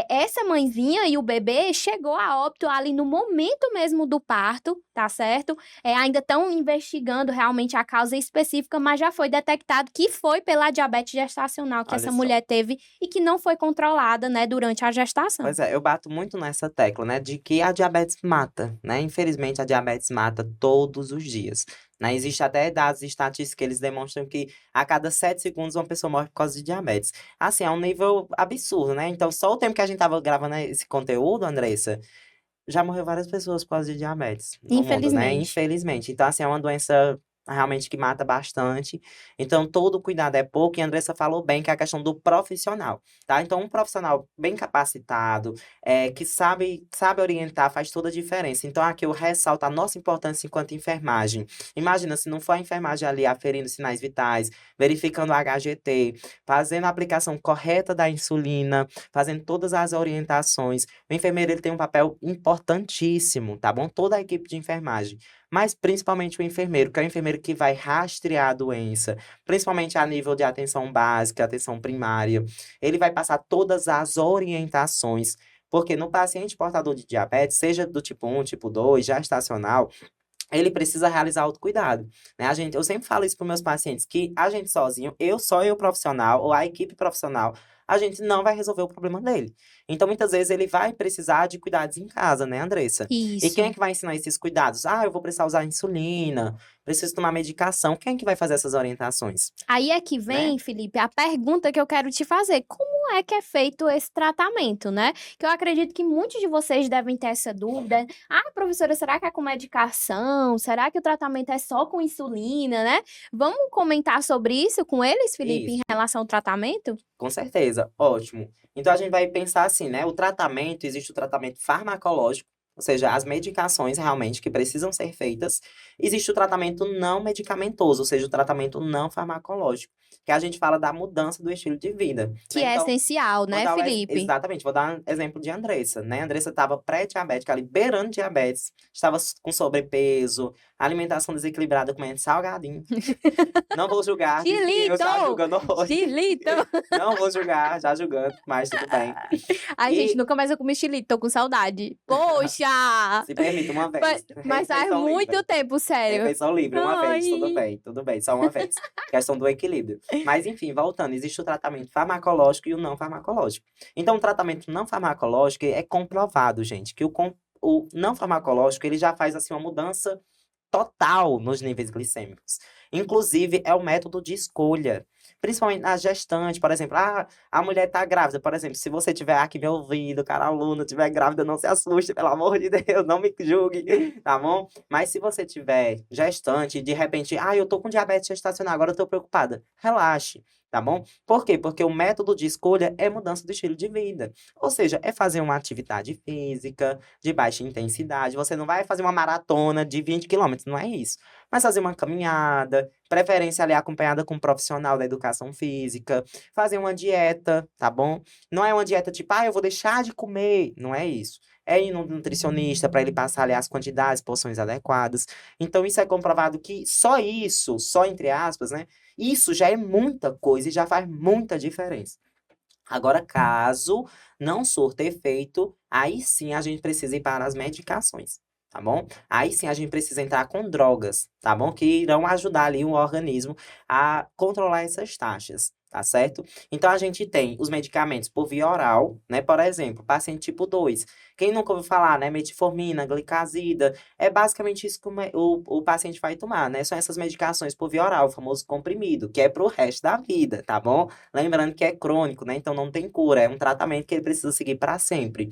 essa mãezinha e o bebê chegou a óbito ali no momento mesmo do parto, tá certo? Ainda estão investigando realmente a causa específica, mas já foi detectado que foi pela diabetes gestacional que
Olha
essa
só.
mulher teve e que não foi controlada, né, durante a gestação.
Pois é, eu bato muito nessa tecla, né, de que a diabetes mata, né? Infelizmente, a diabetes mata todos os dias, né? Existe até dados estatísticos que eles demonstram que a cada 7 segundos uma pessoa morre por causa de diabetes. Assim, é um nível absurdo, né? Então, só o tempo que a gente tava gravando esse conteúdo, Andressa, já morreu várias pessoas por causa de diabetes no mundo, né?
Infelizmente.
Infelizmente. Então, assim, é uma doença realmente que mata bastante. Então, todo cuidado é pouco. E a Andressa falou bem que é a questão do profissional, tá? Então, um profissional bem capacitado, que sabe orientar, faz toda a diferença. Então, aqui eu ressalto a nossa importância enquanto enfermagem. Imagina se não for a enfermagem ali aferindo sinais vitais, verificando o HGT, fazendo a aplicação correta da insulina, fazendo todas as orientações. O enfermeiro ele tem um papel importantíssimo, tá bom? Toda a equipe de enfermagem, mas principalmente o enfermeiro, que é o enfermeiro que vai rastrear a doença, principalmente a nível de atenção básica, atenção primária. Ele vai passar todas as orientações, porque no paciente portador de diabetes, seja do tipo 1, tipo 2, gestacional, ele precisa realizar autocuidado, né? Eu sempre falo isso para meus pacientes, que a gente sozinho, eu profissional, ou a equipe profissional, a gente não vai resolver o problema dele. Então, muitas vezes, ele vai precisar de cuidados em casa, né, Andressa? E quem é
Isso.
que vai ensinar esses cuidados? Ah, eu vou precisar usar insulina, preciso tomar medicação. Quem é que vai fazer essas orientações,
Aí é que
né?
vem, Felipe, a pergunta que eu quero te fazer. Como é que é feito esse tratamento, né? Que eu acredito que muitos de vocês devem ter essa dúvida. Ah, professora, será que é com medicação? Será que o tratamento é só com insulina, né? Vamos comentar sobre isso com eles, Felipe, em
Isso.
relação ao tratamento?
Com certeza, ótimo. Então a gente vai pensar assim, né? O tratamento, existe o tratamento farmacológico, ou seja, as medicações realmente que precisam ser feitas. Existe o tratamento não medicamentoso, ou seja, o tratamento não farmacológico, que a gente fala da mudança do estilo de vida,
Que
né?
é
Então,
essencial,
vou
né,
dar
Felipe?
exatamente, vou dar um exemplo de Andressa, né? Andressa estava pré-diabética, ali beirando diabetes, estava com sobrepeso, alimentação desequilibrada, comendo salgadinho. Não vou julgar, disse que eu já
Chilito!
julgando hoje.
Chilito!
Não vou julgar, já julgando, mas tudo bem.
Ai, gente,
E
nunca mais eu comi chilito, tô com saudade. Poxa!
se permita uma vez.
Mas faz
Refeição
muito
livre.
tempo, sério.
Refeição livre, uma vez,
Ai.
tudo bem, só uma vez. Questão do equilíbrio. Mas, enfim, voltando, existe o tratamento farmacológico e o não farmacológico. Então, o tratamento não farmacológico é comprovado, gente, que o não farmacológico, ele já faz, assim, uma mudança total nos níveis glicêmicos. Inclusive, é o método de escolha. Principalmente na gestante, por exemplo. Ah, a mulher está grávida, por exemplo. Se você tiver aqui me ouvindo, cara aluna, estiver grávida, não se assuste, pelo amor de Deus, não me julgue, tá bom? Mas se você tiver gestante, de repente, ah, eu tô com diabetes gestacional, agora eu tô preocupada. Relaxe, tá bom? Por quê? Porque o método de escolha é mudança do estilo de vida. Ou seja, é fazer uma atividade física de baixa intensidade. Você não vai fazer uma maratona de 20 quilômetros, não é isso. Mas fazer uma caminhada, preferência ali acompanhada com um profissional da educação física, fazer uma dieta, tá bom? Não é uma dieta tipo, ah, eu vou deixar de comer, não é isso. É ir no nutricionista para ele passar ali as quantidades, porções adequadas. Então, isso é comprovado que só isso, só entre aspas, né? Isso já é muita coisa e já faz muita diferença. Agora, caso não surta efeito, aí sim a gente precisa ir para as medicações, tá bom? Aí sim a gente precisa entrar com drogas, tá bom? Que irão ajudar ali o organismo a controlar essas taxas, tá certo? Então, a gente tem os medicamentos por via oral, né? Por exemplo, paciente tipo 2. Quem nunca ouviu falar, né? Metformina, glicazida, é basicamente isso que o paciente vai tomar, né? São essas medicações por via oral, o famoso comprimido, que é pro resto da vida, tá bom? Lembrando que é crônico, né? Então não tem cura, é um tratamento que ele precisa seguir para sempre.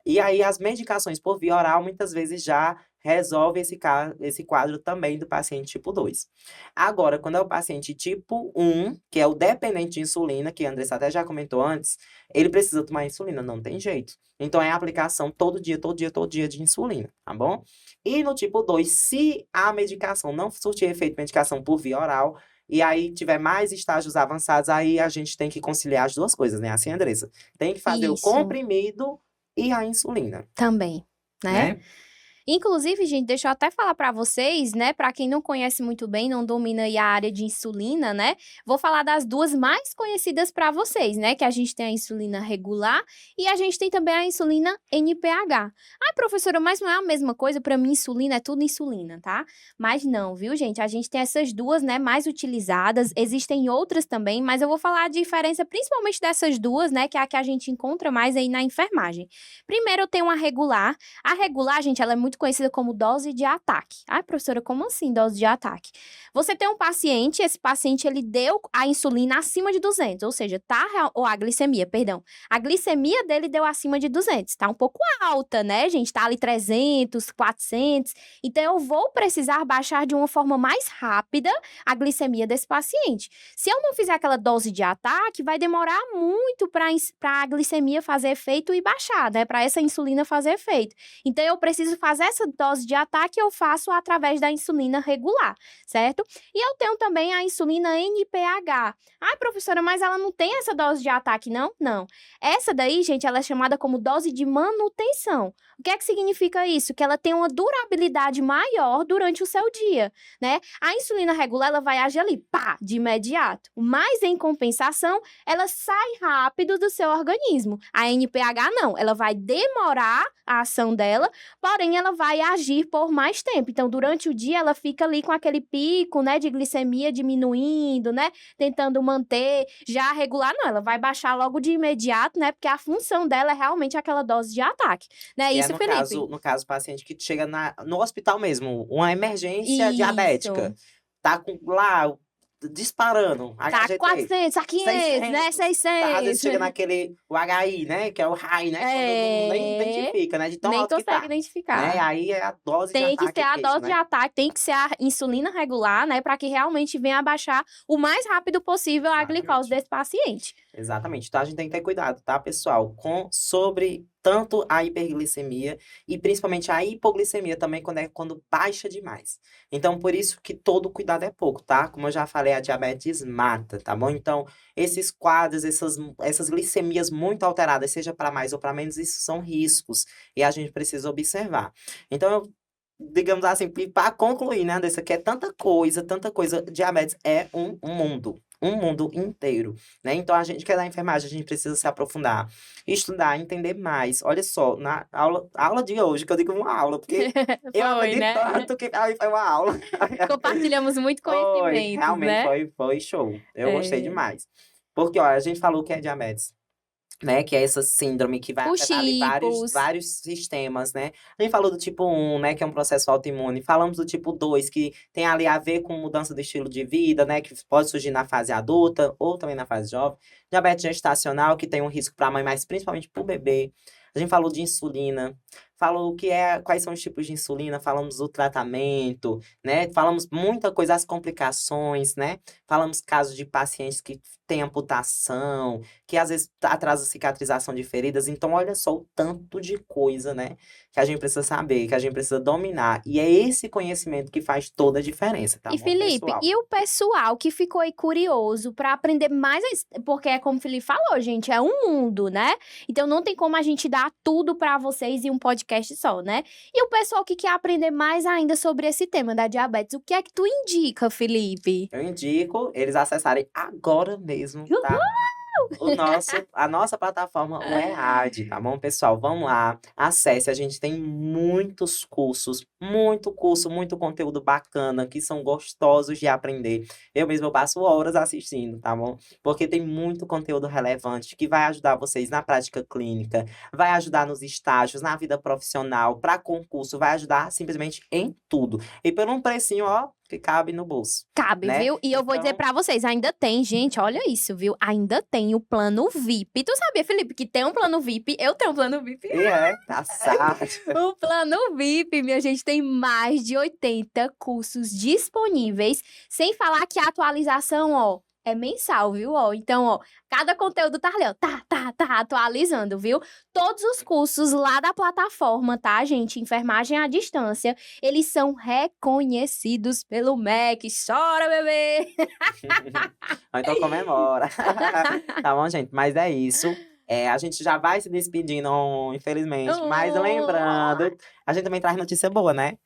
E aí, as medicações por via oral muitas vezes já resolve esse quadro também do paciente tipo 2. Agora, quando é o paciente tipo 1, que é o dependente de insulina, que a Andressa até já comentou antes, ele precisa tomar insulina, não tem jeito. Então, é a aplicação todo dia, todo dia, todo dia de insulina, tá bom? E no tipo 2, se a medicação não surtir efeito medicação por via oral, e aí tiver mais estágios avançados, aí a gente tem que conciliar as duas coisas, né? Assim, Andressa, tem que fazer o
Isso,
comprimido e a insulina,
também, né?
né?
Inclusive, gente, deixa eu até falar para vocês, né? Para quem não conhece muito bem, não domina aí a área de insulina, né? Vou falar das duas mais conhecidas para vocês, né? Que a gente tem a insulina regular e a gente tem também a insulina NPH. Ai, professora, mas não é a mesma coisa? Para mim, insulina é tudo insulina, tá? Mas não, viu, gente? A gente tem essas duas, né? Mais utilizadas. Existem outras também, mas eu vou falar a diferença principalmente dessas duas, né? Que é a que a gente encontra mais aí na enfermagem. Primeiro, eu tenho a regular. A regular, gente, ela é muito conhecida como dose de ataque. Ai, professora, como assim dose de ataque? Você tem um paciente, esse paciente ele deu a insulina acima de 200, ou seja, ou a glicemia, perdão. A glicemia dele deu acima de 200, tá um pouco alta, né, gente? Tá ali 300, 400. Então eu vou precisar baixar de uma forma mais rápida a glicemia desse paciente. Se eu não fizer aquela dose de ataque, vai demorar muito para a glicemia fazer efeito e baixar, né? Para essa insulina fazer efeito. Então eu preciso fazer essa dose de ataque, eu faço através da insulina regular, certo? E eu tenho também a insulina NPH. Ah, professora, mas ela não tem essa dose de ataque, não? Não. Essa daí, gente, ela é chamada como dose de manutenção. O que é que significa isso? Que ela tem uma durabilidade maior durante o seu dia, né? A insulina regular, ela vai agir ali, pá, de imediato. Mas, em compensação, ela sai rápido do seu organismo. A NPH não, ela vai demorar a ação dela, porém ela vai agir por mais tempo. Então, durante o dia, ela fica ali com aquele pico, né, de glicemia diminuindo, né, tentando manter. Já a regular, não, ela vai baixar logo de imediato, né, porque a função dela é realmente aquela dose de ataque. Né,
Que
isso,
é
Felipe?
no caso, paciente que chega no hospital mesmo, uma emergência diabética. Tá lá, disparando,
Tá
HGT.
400, tá 500, né, 600.
Às vezes chega naquele, o HI, né, que é o high, né, quando nem identifica, né, de tão
nem
alto que
consegue
tá.
identificar.
Né, aí é a dose de
Tem que
ataque
ser a
é isso,
dose de
né?
ataque, tem que ser a insulina regular, né, para que realmente venha abaixar o mais rápido possível a glicose
Exatamente.
desse paciente.
Exatamente. Então a gente tem que ter cuidado, tá, pessoal? Sobre tanto a hiperglicemia e principalmente a hipoglicemia também quando baixa demais. Então, por isso que todo cuidado é pouco, tá? Como eu já falei, a diabetes mata, tá bom? Então, esses quadros, essas glicemias muito alteradas, seja para mais ou para menos, isso são riscos e a gente precisa observar. Então, digamos assim, para concluir, né, Andressa, que é tanta coisa, diabetes é um mundo inteiro, né? Então, a gente que é da enfermagem, a gente precisa se aprofundar, estudar, entender mais. Olha só, na aula de hoje, que eu digo uma aula, porque eu aprendi
né?
tanto que aí foi uma aula.
Compartilhamos muito
Foi,
conhecimentos,
realmente
né?
foi show. Eu gostei
É.
demais. Porque, olha, a gente falou que é diabetes, né, que é essa síndrome que vai
Os
afetar ali
tipos.
vários sistemas, né? A gente falou do tipo 1, né, que é um processo autoimune. Falamos do tipo 2, que tem ali a ver com mudança do estilo de vida, né, que pode surgir na fase adulta ou também na fase jovem. Diabetes gestacional, que tem um risco para a mãe, mas principalmente para o bebê. A gente falou de insulina, falou quais são os tipos de insulina, falamos do tratamento, né? Falamos muita coisa, as complicações, né? Falamos casos de pacientes que têm amputação, que às vezes atrasa a cicatrização de feridas. Então, olha só o tanto de coisa, né? Que a gente precisa saber, que a gente precisa dominar. E é esse conhecimento que faz toda a diferença, tá
E
bom,
Felipe,
pessoal?
e o pessoal que ficou aí curioso para aprender mais, porque é como o Felipe falou, gente, é um mundo, né? Então não tem como a gente dar tudo para vocês em um podcast só, né? E o pessoal que quer aprender mais ainda sobre esse tema da diabetes, o que é que tu indica, Felipe?
Eu indico eles acessarem agora mesmo, tá? A nossa plataforma, o EAD, tá bom, pessoal? Vamos lá, acesse. A gente tem muitos cursos, muito conteúdo bacana, que são gostosos de aprender. Eu mesmo passo horas assistindo, tá bom? Porque tem muito conteúdo relevante que vai ajudar vocês na prática clínica, vai ajudar nos estágios, na vida profissional, para concurso, vai ajudar simplesmente em tudo. E por um precinho, ó, que cabe no bolso.
Cabe,
né?
viu? E eu vou dizer
Então-
pra vocês, ainda tem, gente, olha isso, viu? Ainda tem o plano VIP. Tu sabia, Felipe, que tem um plano VIP? Eu tenho um plano VIP.
E tá certo.
O plano VIP, minha gente, tem mais de 80 cursos disponíveis, sem falar que a atualização, ó, é mensal, viu? Ó, então, ó, cada conteúdo tá ali, ó, tá atualizando, viu? Todos os cursos lá da plataforma, tá, gente? Enfermagem à distância, eles são reconhecidos pelo MEC. Chora, bebê!
Ou então comemora. Tá bom, gente? Mas é isso. A gente já vai se despedindo, infelizmente. Mas lembrando, a gente também traz notícia boa, né?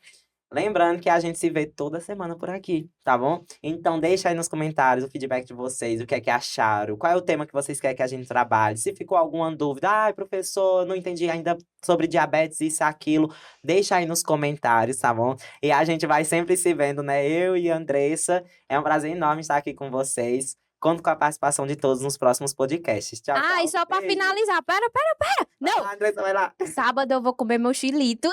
Lembrando que a gente se vê toda semana por aqui, tá bom? Então deixa aí nos comentários o feedback de vocês, o que é que acharam, qual é o tema que vocês querem que a gente trabalhe. Se ficou alguma dúvida, ai, professor, não entendi ainda sobre diabetes, isso e aquilo, deixa aí nos comentários, tá bom? E a gente vai sempre se vendo, né? Eu e a Andressa. É um prazer enorme estar aqui com vocês. Conto com a participação de todos nos próximos podcasts. Tchau, tchau.
Ah, e só pra
Beijo.
finalizar, pera! Não,
Ah, Andressa, vai lá.
sábado eu vou comer meu chilito.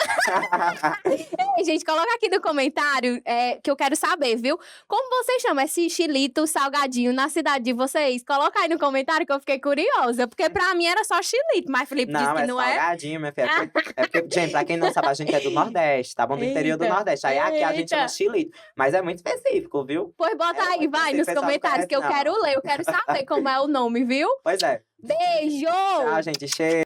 Ei, gente, coloca aqui no comentário que eu quero saber, viu? Como vocês chamam esse chilito salgadinho na cidade de vocês? Coloca aí no comentário que eu fiquei curiosa. Porque pra mim era só chilito, mas Felipe disse que não é.
Salgadinho, minha filha. É porque, gente, pra quem não sabe, a gente é do Nordeste, tá bom? Do interior do
Eita,
Nordeste. Aí aqui a gente chama
eita.
chilito. Mas é muito específico, viu?
Pois bota aí,
muito
vai, nos
específico, pessoal não
comentários, que eu
conhece,
quero
não.
ler, eu quero saber como é o nome, viu?
Pois é.
Beijo!
Tchau, gente. Cheiro.